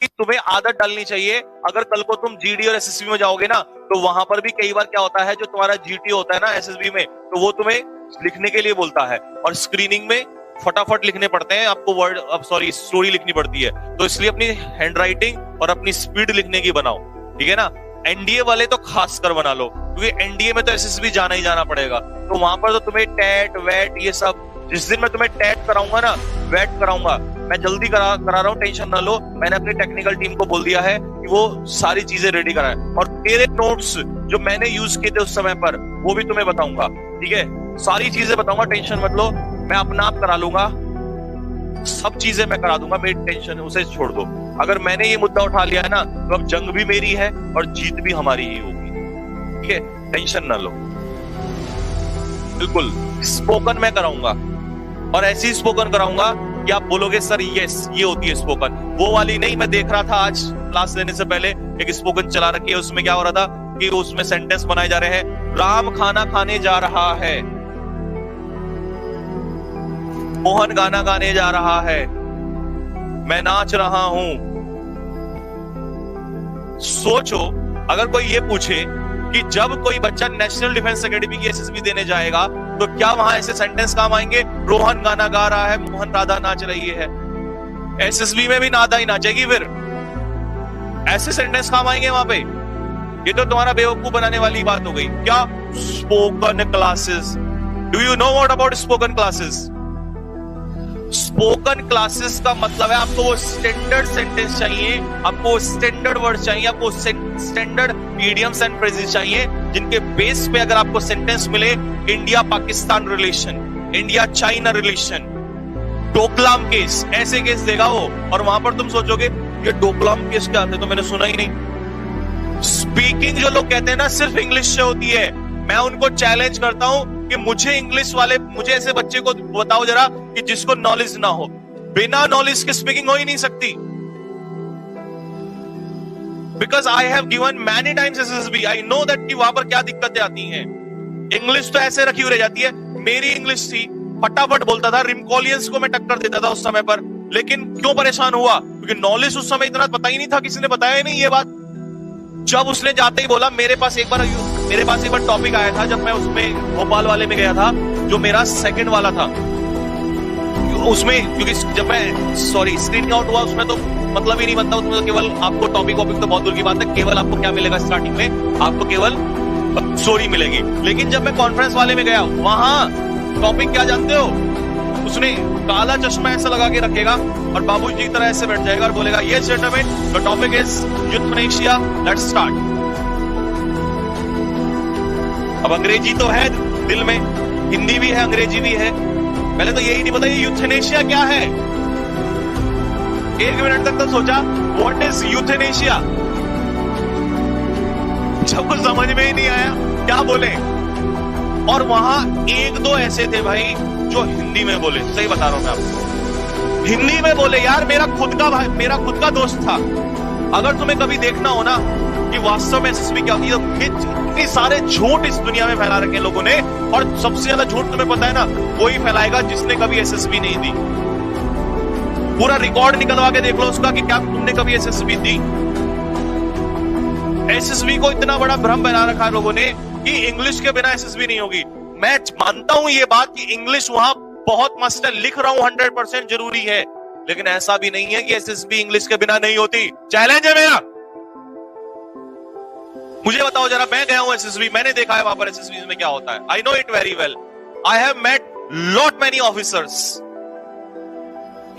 कि तुम्हें आदत डालनी चाहिए। अगर कल को तुम जीडी और एसएसबी में जाओगे ना, तो वहां पर भी कई बार क्या होता है, जो तुम्हारा जीटी होता है ना एसएसबी में, तो वो तुम्हें लिखने के लिए बोलता है, और स्क्रीनिंग में फटाफट लिखने पड़ते हैं आपको, वर्ड सॉरी स्टोरी लिखनी पड़ती है। तो इसलिए अपनी हैंडराइटिंग और अपनी स्पीड लिखने की बनाओ, ठीक है ना। एनडीए वाले तो खास कर बना लो, क्योंकि एनडीए में तो एसएसबी जाना ही जाना पड़ेगा। तो वहां पर तो तुम्हें टेट वेट ये सब, जिस दिन मैं तुम्हें टेट कराऊंगा ना, वेट कराऊंगा, मैं जल्दी करा रहा हूँ, टेंशन ना लो। मैंने अपनी टेक्निकल टीम को बोल दिया है कि वो सारी चीजें रेडी कराए, और तेरे नोट्स जो मैंने यूज किए थे उस समय पर वो भी तुम्हें बताऊंगा, ठीक है। सारी चीजें बताऊंगा, टेंशन मत लो, मैं अपना आप करा लूंगा, सब चीजें मैं करा दूंगा, मेरी टेंशन उसे छोड़ दो। अगर मैंने ये मुद्दा उठा लिया है ना, तो अब जंग भी मेरी है और जीत भी हमारी ही होगी, ठीक है, टेंशन ना लो। बिल्कुल स्पोकन मैं कराऊंगा, और ऐसी स्पोकन कराऊंगा कि आप बोलोगे सर यस ये होती है स्पोकन। वो वाली नहीं, मैं देख रहा था आज क्लास लेने से पहले एक स्पोकन चला रखी है, उसमें क्या हो रहा था कि उसमें सेंटेंस बनाए जा रहे हैं, राम खाना खाने जा रहा है, मोहन गाना गाने जा रहा है, मैं नाच रहा हूं। सोचो अगर कोई ये पूछे कि जब कोई बच्चा नेशनल डिफेंस एकेडमी की एसएसबी देने जाएगा, तो क्या वहां ऐसे सेंटेंस काम आएंगे, रोहन गाना गा रहा है, मोहन राधा नाच रही है। एसएसबी में भी नादा ही नाचेगी, फिर ऐसे सेंटेंस काम आएंगे वहां पे। ये तो तुम्हारा बेवकूफ बनाने वाली बात हो गई। क्या spoken classes, do you know what about spoken classes? Spoken classes का मतलब है आपको वो स्टैंडर्ड सेंटेंस चाहिए, आपको स्टैंडर्ड वर्ड चाहिए, आपको स्टैंडर्ड इडियम्स एंड फ्रेजेस चाहिए, जिनके बेस पे अगर आपको सेंटेंस मिले, India Pakistan relation, India China relation, Doklam case, ऐसे केस देगा वो। और वहां पर तुम सोचोगे ये डोकलाम केस क्या थे, तो मैंने सुना ही नहीं। स्पीकिंग जो लोग कहते हैं ना सिर्फ इंग्लिश से होती है, मैं उनको चैलेंज करता हूं कि मुझे इंग्लिश वाले, मुझे ऐसे बच्चे को बताओ जरा कि जिसको नॉलेज ना हो। बिना नॉलेज के स्पीकिंग हो ही नहीं सकती। Because I have given many times SSB, I know that कि वहां पर क्या दिक्कतें आती हैं। इंग्लिश तो ऐसे रखी हुई रह जाती है। मेरी इंग्लिश थी, फटाफट बोलता था, रिमकॉलियंस को मैं टक्कर देता था उस समय पर। लेकिन क्यों परेशान हुआ? क्योंकि नॉलेज उस समय इतना पता ही नहीं था, किसी ने बताया ही नहीं ये बात। जब उसने जाते ही बोला, मेरे पास एक बार टॉपिक आया था, जब मैं उसमें भोपाल वाले में गया था, जो मेरा सेकंड वाला था उसमें, क्योंकि जब मैं स्क्रीन आउट हुआ उसमें तो मतलब ही नहीं बनता, उसमें तो केवल आपको टॉपिक तो बहुत दूर की बात है, केवल आपको क्या मिलेगा स्टार्टिंग में, आपको केवल स्टोरी मिलेगी। लेकिन जब मैं कॉन्फ्रेंस वाले में गया, वहां टॉपिक क्या जानते हो? उसने काला चश्मा ऐसा लगा के रखेगा और बाबूजी की तरह ऐसे बैठ जाएगा और बोलेगा, yes gentleman, the topic is euthanasia, let's start. अब अंग्रेजी तो है दिल में, हिंदी भी है, अंग्रेजी भी है। पहले तो यही नहीं पता ये यूथनेशिया क्या है। 1 मिनट तक तो सोचा व्हाट इज यूथनेशिया, जब कुछ समझ में ही नहीं आया क्या बोले। और वहां 1-2 ऐसे थे भाई जो हिंदी में बोले, सही बता रहा हूं मैं आपको, हिंदी में बोले। यार मेरा खुद का दोस्त था। अगर तुम्हें कभी देखना हो ना कि वास्तव में एसएसबी क्या होती है, इतने सारे झूठ इस दुनिया में फैला रखे हैं लोगों ने, और सबसे ज्यादा झूठ तुम्हें पता है ना, वही फैलाएगा जिसने कभी एसएसबी नहीं दी। पूरा रिकॉर्ड निकलवा के देख लो उसका कि क्या तुमने कभी एसएसबी दी। एसएसबी को इतना बड़ा भ्रम बना रखा है लोगों ने कि इंग्लिश के बिना एसएसबी नहीं होगी। मैं मानता हूं ये बात कि इंग्लिश वहां बहुत मस्त है, लिख रहा हूं 100% जरूरी है, लेकिन ऐसा भी नहीं है कि एसएसबी इंग्लिश के बिना नहीं होती। चैलेंज है मेरा, मुझे बताओ जरा। मैं गया हूं एसएसबी, मैंने देखा है वहां पर एसएसबी में क्या होता है। I know it very well. I have met lot many officers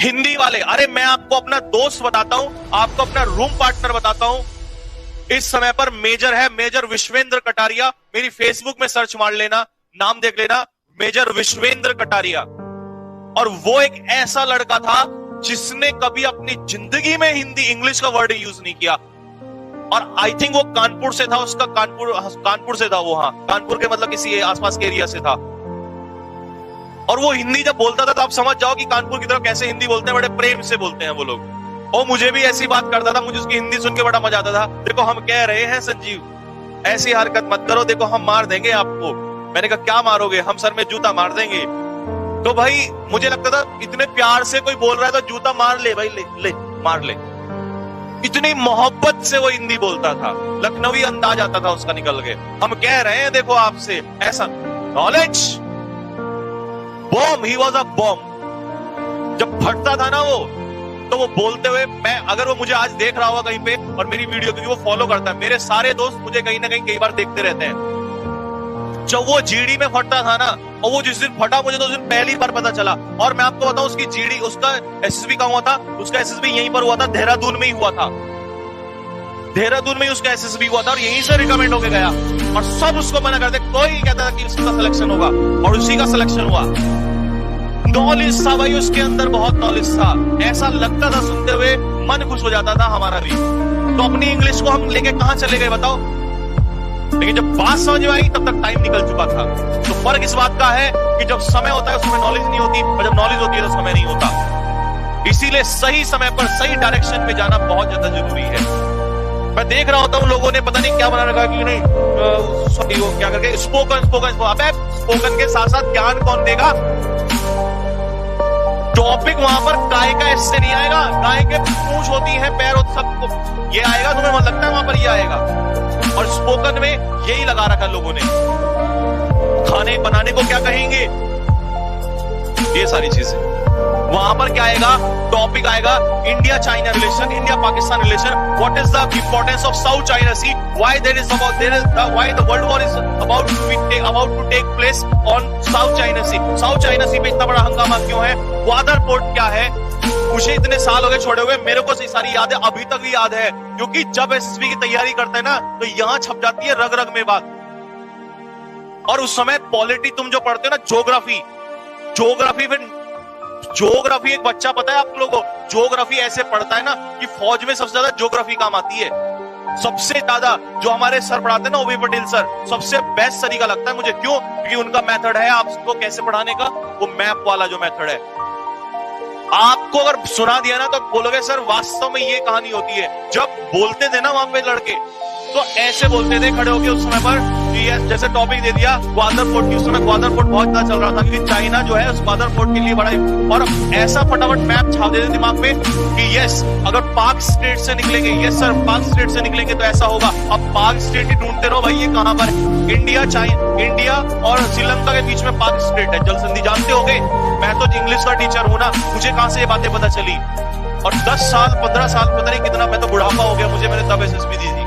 Hindi वाले। अरे मैं आपको अपना दोस्त बताता हूं, आपको अपना रूम पार्टनर बताता हूं। इस समय पर मेजर है, मेजर विश्वेंद्र कटारिया। मेरी फेसबुक में सर्च मार लेना, नाम देख लेना, मेजर विश्वेंद्र कटारिया। और वो एक ऐसा लड़का था जिसने कभी अपनी जिंदगी में हिंदी इंग्लिश का वर्ड यूज नहीं किया। और आई थिंक वो कानपुर से था, उसका कानपुर से था वो। हाँ, कानपुर के मतलब किसी आसपास के एरिया से था। और वो हिंदी जब बोलता था तो आप समझ जाओ कि कानपुर की तरफ कैसे हिंदी बोलते हैं, बड़े प्रेम से बोलते हैं वो लोग। और मुझे भी ऐसी बात करता था, मुझे उसकी हिंदी सुन के बड़ा मजा आता था। देखो हम कह रहे हैं संजीव, ऐसी हरकत मत करो, देखो हम मार देंगे आपको। मैंने कहा क्या मारोगे? हम सर में जूता मार देंगे। तो भाई मुझे लगता था इतने प्यार से कोई बोल रहा है तो जूता मार ले भाई, ले मार ले। इतनी मोहब्बत से वो हिंदी बोलता था, लखनवी अंदाज आता था उसका निकल के। हम कह रहे हैं देखो आपसे, ऐसा knowledge bomb, he was a bomb. जब फटता था ना वो, तो वो बोलते हुए, मैं अगर वो मुझे आज देख रहा होगा कहीं पे और मेरी वीडियो, क्योंकि वो फॉलो करता है, मेरे सारे दोस्त मुझे कहीं ना कहीं कई बार देखते रहते हैं। जब वो जीडी में फटता था ना, और वो जिस दिन फटा मुझे तो उस दिन पहली बार पता चला। और मैं आपको बताऊं, उसकी जीडी, उसका एसएसबी कहां हुआ था? उसका एसएसबी यहीं पर हुआ था, देहरादून में ही हुआ था। देहरादून में ही उसका एसएसबी हुआ था और यहीं से रिकमेंड होके गया। और सब उसको मना करते, कोई कहता था कि उसका सिलेक्शन होगा, और उसी का सिलेक्शन हुआ। नॉलेज था भाई उसके अंदर, बहुत नॉलेज था। ऐसा लगता था सुनते हुए मन खुश हो जाता था हमारा भी। तो अपनी इंग्लिश को हम लेके कहां चले गए बताओ? लेकिन जब बात समझ में आई तब तक टाइम निकल चुका था। तो फर्क इस बात का है कि जब समय होता है उसमें नॉलेज नहीं होती, और जब नॉलेज होती है तो समय नहीं होता। इसीलिए सही समय पर सही डायरेक्शन में जाना बहुत ज्यादा जरूरी है। मैं देख रहा होता हूँ लोगों ने पता नहीं क्या बना रखा कि नहीं, सॉरी वो क्या करके स्पोकन स्पोकन, अबे स्पोकन के साथ साथ ज्ञान कौन देगा? टॉपिक वहां पर गाय का इससे नहीं आएगा, गाय के पूंछ होती है, पैर होते, सबको ये आएगा। तुम्हें मन लगता है वहां पर ये आएगा? और स्पोकन में यही लगा रखा लोगों ने। खाने बनाने को क्या कहेंगे, ये सारी चीजें। वहां पर क्या आएगा? टॉपिक आएगा India China relation, India Pakistan relation, what is the importance of South China Sea, why why the world war is about to take place on South China Sea. South China Sea पे इतना बड़ा हंगामा क्यों है? Gwadar port क्या है? मुझे इतने साल हो गए छोड़े हुए, मेरे को सारी याद है, अभी तक भी याद है। क्योंकि जब एसएसबी की तैयारी करते हैं ना, तो यहां छप जाती है रग रग में बात। और उस समय पॉलिटी तुम जो पढ़ते हो ना, ज्योग्राफी एक बच्चा, पता है आप लोगों को, ज्योग्राफी ऐसे पढ़ता है ना कि फौज में सबसे ज्यादा ज्योग्राफी काम आती है। सबसे ज्यादा जो हमारे सर पढ़ाते हैं ना, ओबी पटेल सर, सबसे बेस्ट तरीका लगता है मुझे। क्यों? क्योंकि उनका मेथड है आपको कैसे पढ़ाने का, वो मैप वाला जो मेथड है। आपको अगर सुना दिया ना तो बोलोगे सर वास्तव में ये कहानी होती है। जब बोलते थे ना वहां पे लड़के, तो ऐसे बोलते थे खड़े होके उस समय पर कि जैसे टॉपिक दे दिया ग्वादर फोर्ट की। उस समय ग्वादर फोर्ट बहुत ज्यादा चल रहा था, क्योंकि चाइना जो है उस ग्वादर फोर्ट के लिए बड़ा, और ऐसा फटाफट मैप छाप देते दिमाग में कि यस अगर पाक स्टेट से निकलेंगे, यस सर पाक स्टेट से निकलेंगे तो ऐसा होगा। अब पाक स्टेट ही ढूंढते रहो भाई, ये कहां पर है? इंडिया और श्रीलंका के बीच में पाक स्टेट है। जल संधि जानते होगे, मैं तो इंग्लिश का टीचर हूं ना, मुझे कहां से ये बातें पता चली? और 10 साल 15 साल पता नहीं कितना, मैं तो बुढ़ापा हो गया मुझे, मैंने तब एसएसबी दी थी।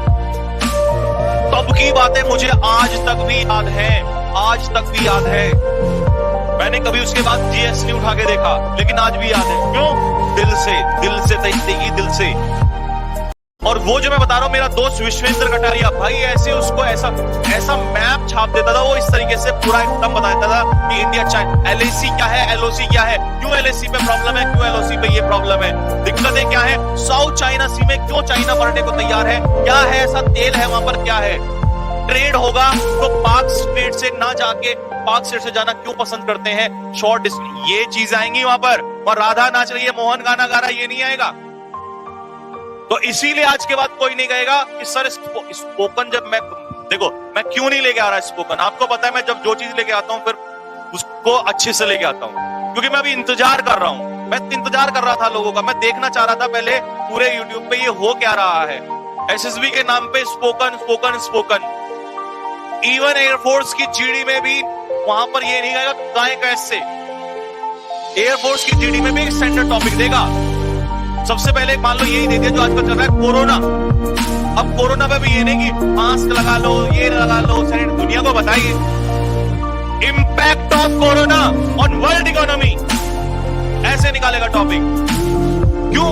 तब की बातें मुझे आज तक भी याद है, आज तक भी याद है। मैंने कभी उसके बाद जीएस नहीं उठा के देखा, लेकिन आज भी याद है। क्यों? दिल से तैयारी, दिल से। और वो जो मैं बता रहा हूं, मेरा दोस्त विश्वेंद्र कटारिया भाई, ऐसे उसको ऐसा मैप छाप देता था वो, इस तरीके से पूरा एकदम बता देता था कि इंडिया चाइना, एलएसी क्या है, एलओसी क्या है, क्यों एलएसी पे प्रॉब्लम है, क्यों एलओसी पे ये प्रॉब्लम है, दिक्कतें क्या है, साउथ चाइना सी में क्यों चाइना बढ़ने को तैयार है, क्या है ऐसा तेल है वहां पर, क्या है, ट्रेड होगा तो पाक स्टेट से ना जाके पाक स्टेट से जाना क्यों पसंद करते हैं, शॉर्ट डिस्टेंस, ये चीज आएंगी वहां पर। और राधा नाच रही है, मोहन गाना गा रहा है, ये नहीं आएगा। तो इसीलिए आज के बाद कोई नहीं कहेगा कि सर स्पोकन, जब मैं देखो मैं क्यों नहीं लेके आ रहा स्पोकन, आपको पता है मैं जब जो चीज लेके आता हूं फिर उसको अच्छे से लेके आता हूं, क्योंकि मैं अभी इंतजार कर रहा हूं। मैं इंतजार कर रहा था लोगों का, मैं देखना चाह रहा था पहले पूरे यूट्यूब पे ये हो क्या रहा है। एसएसबी के नाम पे spoken spoken spoken, even air force की जीडी में भी वहां पर ये नहीं कहेगा गाय कैसे, एयरफोर्स की जीडी में भी एक स्टैंडर्ड टॉपिक देगा। सबसे पहले मान लो यही दे दिया जो आजकल चल रहा है कोरोना। अब कोरोना पे भी ये नहीं कि मास्क लगा लो, ये लगा लो, दुनिया को बताइए impact of corona on world economy, ऐसे निकालेगा टॉपिक। क्यों?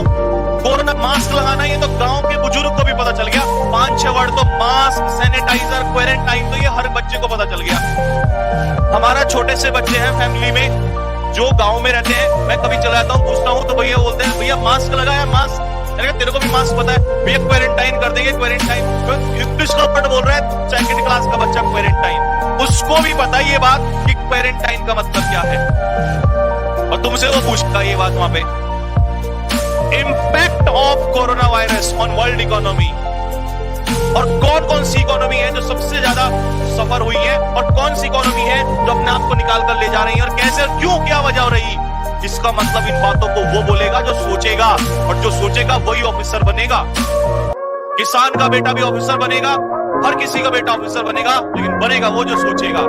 कोरोना मास्क लगाना, ये तो गांव के बुजुर्ग को भी पता चल गया। 5-6 वर्ड तो मास्क, सैनिटाइजर, क्वारंटाइन, तो ये हर बच्चे को पता चल गया। हमारा छोटे से बच्चे हैं फैमिली में जो गांव में रहते हैं, मैं कभी चला जाता हूं पूछता हूं तो भैया बोलते हैं भैया मास्क लगाया, मास्क, तेरे को भी मास्क पता है भैया, क्वारंटाइन कर देंगे, क्वारंटाइन। इंग्लिश का वर्ड बोल रहा है 2nd क्लास का बच्चा क्वारंटाइन, उसको भी पता है ये बात कि क्वारंटाइन का मतलब क्या है, और तुमसे वो पूछता ये बात वहां पे। Impact of corona virus on world economy, और कौन कौन सी इकोनॉमी है जो सबसे ज्यादा सफर हुई है, और कौन सी इकोनॉमी है जो अपने आप को निकाल कर ले जा रही है, और कैसे और क्यों, क्या वजह हो रही। इसका मतलब इन बातों को वो बोलेगा जो सोचेगा, और जो सोचेगा वही ऑफिसर बनेगा। किसान का बेटा भी ऑफिसर बनेगा, हर किसी का बेटा ऑफिसर बनेगा, लेकिन बनेगा वो जो सोचेगा।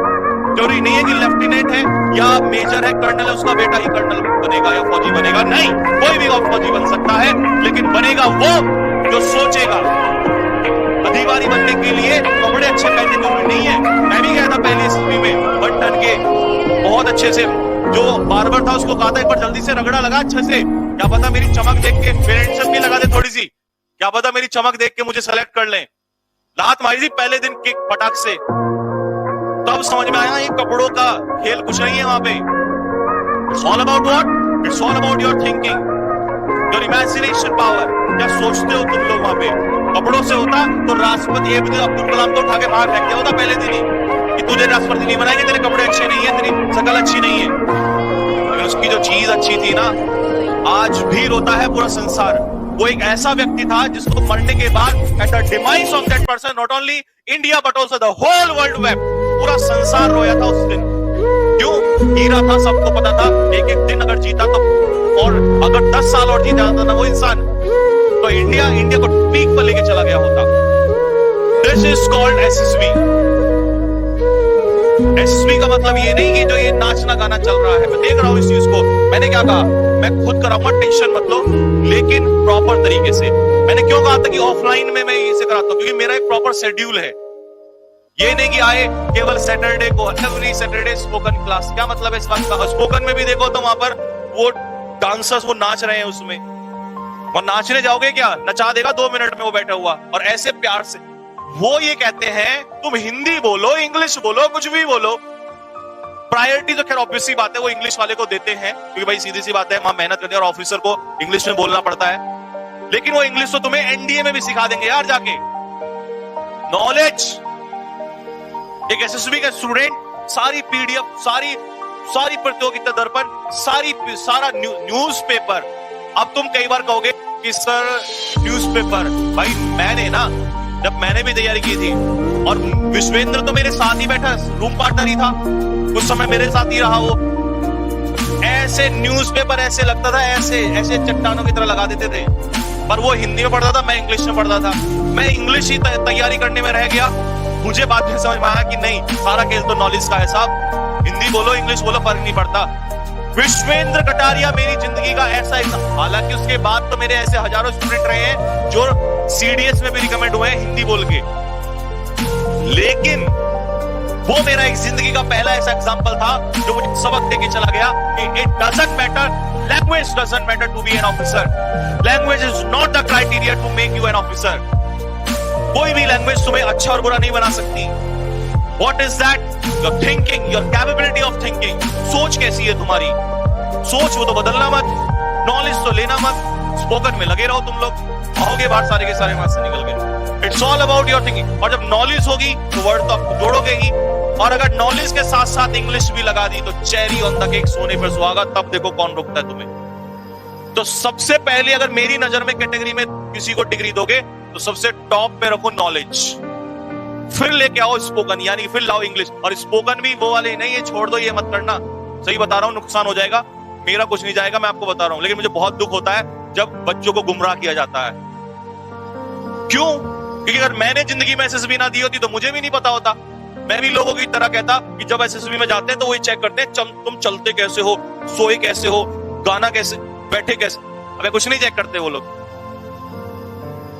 जरूरी नहीं है कि लेफ्टिनेंट है या मेजर है, कर्नल है, उसका बेटा ही कर्नल बनेगा या फौजी बनेगा। नहीं, कोई भी फौजी बन सकता है, लेकिन बनेगा वो जो सोचेगा। अधिकारी बनने के लिए कपड़े अच्छे पहनने जरूरी नहीं है। मैं भी गया था पहले एसएसबी में, बटन के बहुत अच्छे से, जो बार्बर था उसको कहा था एक बार जल्दी से रगड़ा लगा अच्छे से, क्या पता मेरी चमक देख के पेरेंट्स भी लगा दे थोड़ी सी, क्या पता मेरी चमक देख के मुझे सेलेक्ट कर लें। लात मारी थी पहले दिन किक पटाख से, तब समझ में आया ये कपड़ों का खेल कुछ नहीं है वहां पे। It's all about what? It's all about your thinking, your imagination power. क्या सोचते हो तुम लोग वहां पे? कपड़ों से होता तो राष्ट्रपति एपीजे अब्दुल कलाम को उठा के बाहर फेंक दिया होता पहले दिन ही, कि तुझे राष्ट्रपति नहीं बनाएंगे, तेरे कपड़े अच्छे नहीं है, तेरी शकल अच्छी नहीं है। लेकिन उसकी जो चीज अच्छी थी ना, आज भी रोता है पूरा संसार। वो एक ऐसा व्यक्ति था जिसको मरने के बाद at the demise of that person, not only India but also the whole world wept, पूरा संसार रोया था उस दिन। क्यों? हीरा था, सबको पता था, एक एक दिन अगर जीता तो, और अगर 10 साल और जीता था ना वो इंसान, तो इंडिया को पीक पर लेके चला गया होता। This is called SSB. SSB का मतलब ये नहीं कि जो ये नाचना गाना चल रहा है, मैं देख रहा हूं इस चीज को। मैंने क्या कहा, मैं खुद कराऊंगा, टेंशन मत लो, लेकिन प्रॉपर तरीके से। मैंने क्यों कहा था कि ऑफलाइन में मैं इसे कराता हूं, क्योंकि मेरा एक प्रॉपर शेड्यूल है। ये नहीं कि आए केवल सैटरडे को, एवरी सैटरडे स्पोकन क्लास। क्या मतलब है इस बात का? स्पोकन में भी देखो तो वहां पर वो डांसर्स वो नाच रहे हैं उसमें, और नाचने जाओगे क्या, नचा देगा 2 मिनट में वो बैठा हुआ, और ऐसे प्यार से। वो ये कहते हैं तुम हिंदी बोलो, इंग्लिश बोलो, कुछ भी बोलो। प्रायोरिटी तो खैर ऑब्वियसली बात है वो इंग्लिश वाले को देते हैं, क्योंकि भाई सीधी सी बात है, वहां मेहनत करते हैं और ऑफिसर को इंग्लिश में बोलना पड़ता है। लेकिन वो इंग्लिश तो तुम्हें एनडीए में भी सिखा देंगे यार जाके। नॉलेज, एक एसएसबी का स्टूडेंट सारी पीडीएफ, सारी प्रतियोगिता दर्पण, सारा न्यूज़पेपर। अब तुम कई बार कहोगे कि सर न्यूज़पेपर, भाई मैंने ना, जब मैंने भी तैयारी की थी, और विश्वेंद्र तो मेरे साथ ही बैठा, रूम पार्टनर ही था कुछ समय, मेरे साथ ही रहा वो। ऐसे न्यूज़पेपर ऐसे लगता था, ऐसे चट्टानों की तरह लगा देते थे, पर वो हिंदी में पढ़ता था, मैं इंग्लिश में पढ़ता था। मैं इंग्लिश ही तैयारी करने में रह गया। मुझे बाद में समझ में आया कि नहीं, सारा खेल तो नॉलेज का है साहब, हिंदी बोलो इंग्लिश बोलो फर्क नहीं पड़ता। विश्वेंद्र कटारिया मेरी जिंदगी का ऐसा हालांकि उसके बाद तो मेरे ऐसे हजारों स्टूडेंट रहे हैं जो सीडीएस में भी रिकमेंड हुए हैं हिंदी बोल के, लेकिन वो मेरा एक जिंदगी का पहला ऐसा एग्जांपल था जो मुझे सबक देके चला गया कि it doesn't matter, language doesn't matter to be an officer. Language is not the criteria to make you an officer. कोई भी लैंग्वेज तुम्हें अच्छा और बुरा नहीं बना सकती। What is that? Your thinking, your capability of thinking. सोच कैसी है तुम्हारी? सोच वो तो बदलना मत, नॉलेज तो लेना मत। स्पोकन में लगे रहो तुम लोग, आओगे बाहर सारे के सारे वहां से निकल गए। It's all about your thinking. और जब नॉलेज होगी तो वर्ड तो आपको जोड़ोगे ही, और अगर नॉलेज के साथ साथ इंग्लिश भी लगा दी तो चेरी ऑन द केक, सोने पर सुहागा। तब देखो कौन रोकता है तुम्हें। तो सबसे पहले अगर मेरी नजर में कैटेगरी में किसी को डिग्री दोगे तो सबसे टॉप पे रखो नॉलेज, फिर लेके आओ स्पोकन, यानी फिर लाओ इंग्लिश। और स्पोकन भी वो वाले नहीं है छोड़ दो ये मत करना, सही बता रहा हूं, नुकसान हो जाएगा, मेरा कुछ नहीं जाएगा, मैं आपको बता रहा हूं। लेकिन मुझे बहुत दुख होता है जब बच्चों को गुमराह किया जाता है। क्यों? क्योंकि अगर मैंने जिंदगी में एसएसबी ना दी होती तो मुझे भी नहीं पता होता। मैं भी लोगों की तरह कहता कि जब एसएसबी में जाते हैं तो वही चेक करते हैं तुम चलते कैसे हो, सोए कैसे हो, गाना कैसे, बैठे कैसे, अबे कुछ नहीं चेक करते वो लोग।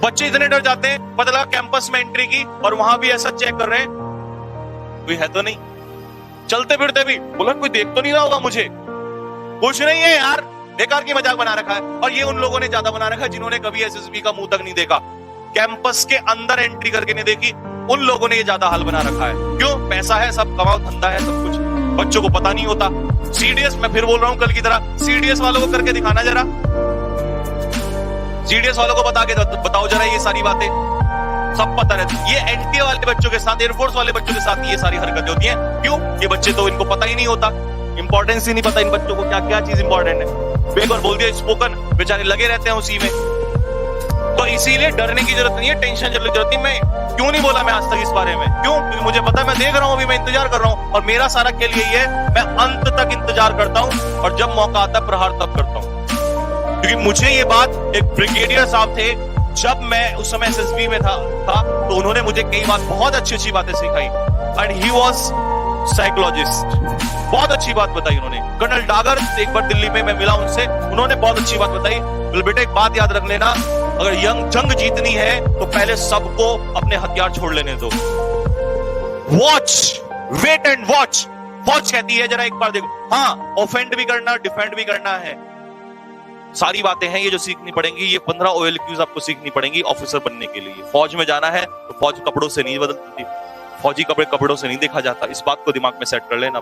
बच्चे इतने डर जाते हैं, पता लगा कैंपस में एंट्री की और वहां भी ऐसा चेक कर रहे हैं, कोई है तो नहीं। चलते फिरते भी बोला कोई देख तो नहीं रहा होगा मुझे, कुछ नहीं है यार, बेकार की मजाक बना रखा है। और ये उन लोगों ने ज्यादा बना रखा है जिन्होंने कभी एसएसबी का मुंह तक नहीं देखा, कैंपस के अंदर एंट्री करके नहीं देखी, उन लोगों ने ये ज्यादा हाल बना रखा है। क्यों? पैसा है, सब कमाओ, धंधा है, सब कुछ, बच्चों को पता नहीं होता। सीडीएस, मैं फिर बोल रहा हूं कल की तरह, सीडीएस वालों को करके दिखाना जरा, सीडीएस वालों को बता के बताओ जरा ये सारी बातें, सब पता रहती। ये एनटीए वाले बच्चों के साथ, एयरफोर्स वाले बच्चों के साथ ये सारी हरकतें होती हैं। क्यों? ये बच्चे तो इनको पता ही नहीं होता, इंपॉर्टेंस ही नहीं पता इन बच्चों को क्या क्या चीज इंपॉर्टेंट है। एक बार बोल दिया स्पोकन, बेचारे लगे रहते हैं उसी में। तो इसीलिए डरने की जरूरत नहीं है, टेंशन की जरूरत नहीं। मैं क्यों नहीं बोला मैं आज तक इस बारे में? क्यों? क्योंकि मुझे पता है, मैं देख रहा हूं, अभी मैं इंतजार कर रहा हूं, और मेरा सारा खेल यही है, मैं अंत तक इंतजार करता हूं, और जब मौका आता है प्रहार तब करता हूं। क्योंकि मुझे ये बात एक ब्रिगेडियर साहब थे, जब मैं उस समय एसएसबी में था तो उन्होंने मुझे कई बात बहुत अच्छी बातें सिखाई, एंड ही वाज साइकोलॉजिस्ट। बहुत अच्छी बात बताई उन्होंने। कर्नल डागर, एक बार दिल्ली में मैं मिला उनसे, उन्होंने बहुत अच्छी बात बताई। बोले बेटा एक बात याद रख लेना, अगर जंग जीतनी है तो पहले सबको अपने हथियार छोड़ लेने दो। Watch, wait and watch. फौज कहती है जरा एक बार देखो, हाँ ऑफेंड भी करना, डिफेंड भी करना है, सारी बातें हैं ये जो सीखनी पड़ेंगी। ये 15 OLQs आपको सीखनी पड़ेंगी ऑफिसर बनने के लिए। फौज में जाना है तो फौज कपड़ों से नहीं बदलती, फौजी कपड़ों से नहीं देखा जाता। इस बात को दिमाग में सेट कर लेना।